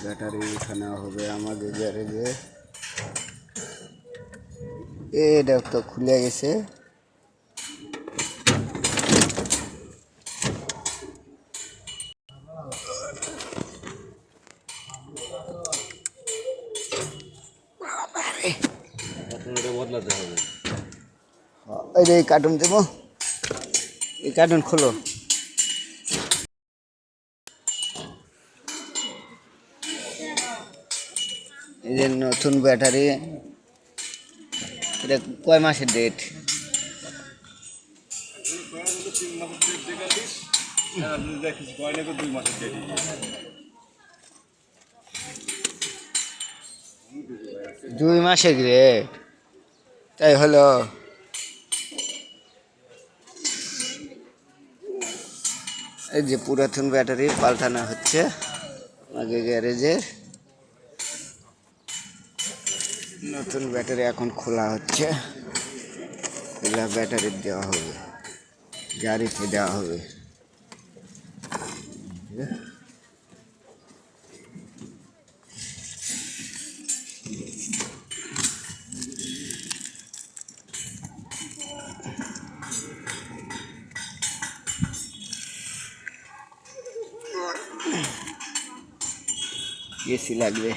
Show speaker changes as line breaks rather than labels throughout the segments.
Battery এখানে হবে আমাদের গ্যারেজে। এটা তো খুলে গেছে।
বদলাতে হবে।
এই যে কার্টুন দেবো, এই কার্টুন খোলো। এই যে নতুন ব্যাটারি, এটা কয় মাসের ডেট? 2 মাসের গ্রেড, তাই হলো। এই যে পুরাতন ব্যাটারি পাল্টানো হচ্ছে আগে গ্যারেজের। নতুন ব্যাটারি এখন খোলা হচ্ছে, এগুলা ব্যাটারি দেওয়া হবে, গাড়িতে দেওয়া হবে। এসি লাগবে।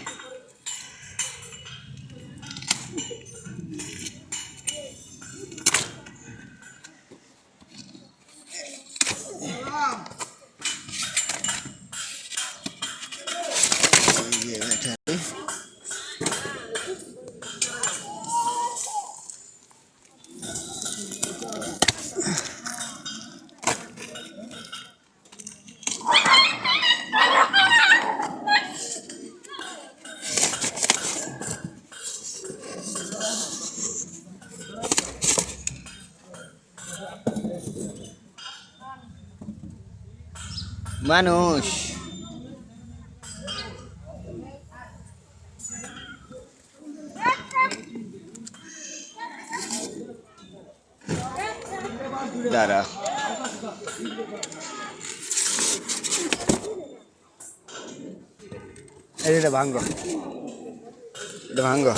মানুষ দাঁড়া, এটা ভাঙ্গ, এটা ভাঙ্গ।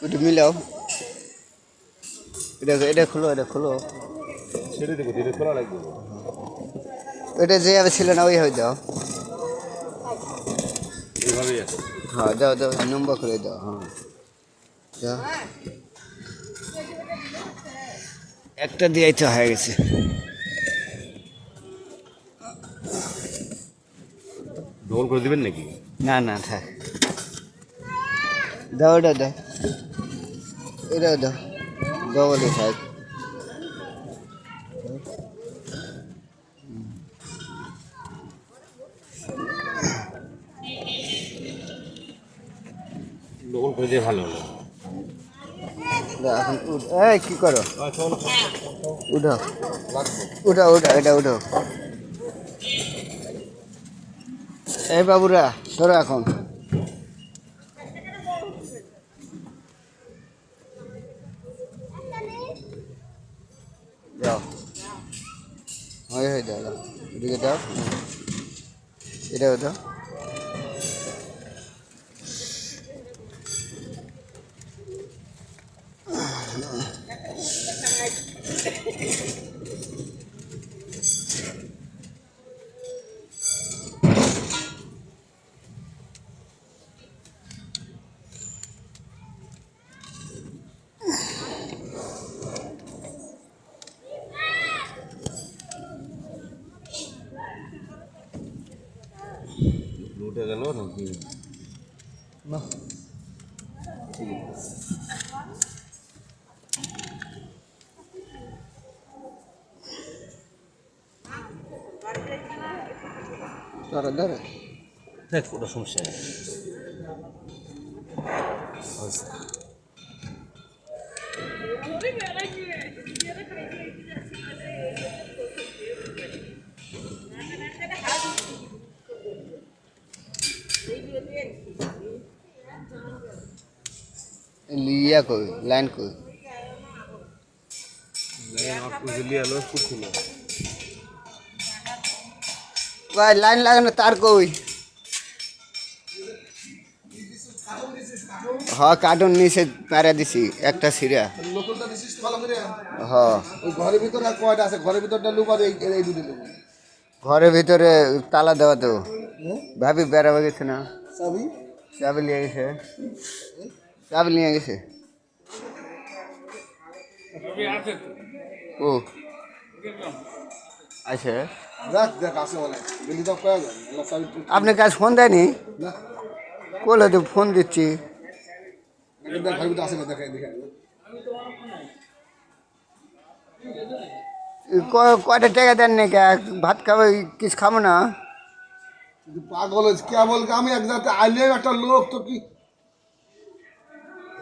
ওটা মিলাও, এটা খোলো, এটা খোলো।
সেটা দেবো, এটা খোলা লাগবে।
এটা যেভাবে ছিল না ওইভাবে দাও।
এইভাবেই আছে।
হ্যাঁ দাও দাও, নম্বর করে দাও। হ্যাঁ দাও, একটা দিয়েই তো হয়ে গেছে।
ডবল করে দিবেন নাকি?
না না থাক, দাও এটা দাও, এটাও দাও, ডবলই থাক।
ডবল করে দিয়ে ভালো হলো।
এখন এই কি করো, উঠো উঠো উঠো, এটা উঠো। এই বাবুরা সরো এখন। যাও, হয়ে দাও, এদিকে দাও, এটাও দাও।
উঠে গেল নাকি?
না ঠিক আছে, ধরো ধরো,
দেখ ওটা সমস্যা নেই।
লিয়া কই লাইন কই ভাই লাইন লাগানো তার কই হ্যাঁ কার্টুন নিচে পাড়া দিছি একটা সিরা
নতুনটা দিছিস ভালো করে
হ্যাঁ
ওই ঘরের ভিতরে আর কয়টা আছে ঘরের ভিতরটা লুক আর এই দুটো লুক
ঘরের ভিতরে তালা দেওয়া তো ভাবি বেড়াবে গেছে না
চাবি
চাবি নিয়ে গেছে চাবি নিয়ে গেছে ও আচ্ছা
দেখ দেখ আছে বলে গেলি তো কয়া যায় না চাবি
আপনি কাজ ফোন দেয়নি
না
কোলে তো ফোন দিচ্ছি
দেখ ঘরের ভিতরে আছে না দেখে দেখে
কয়টা টাকা দেন নাকি ভাত খাবো কিছু খাবো না
তুই পাগল হয়েছে কে বল আমি এক জায়গাতে আইলে একটা লোক তো কি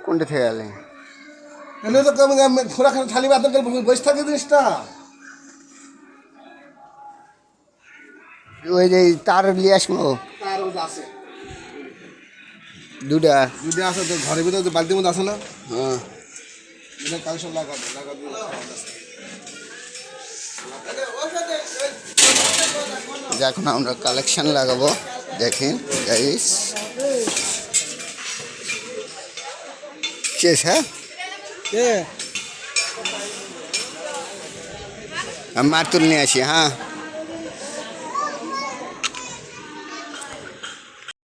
কোনটা থেকে গেলে
এলে তো কেমন খোরা খানে থালি বাদ বসে থাকে জিনিসটা
ওই যে তার নিয়ে আসবো
তার মধ্যে আছে
দুটা
যদি আসে তো ঘরের ভিতরে তো বালতির মধ্যে আছে না
হ্যাঁ
এটা কালেকশন লাগাবে লাগাবে
এখন আমরা কালেকশন লাগাবো দেখেন গাইস শেষ হ্যাঁ আমি মাতুল নিয়ে আসি হ্যাঁ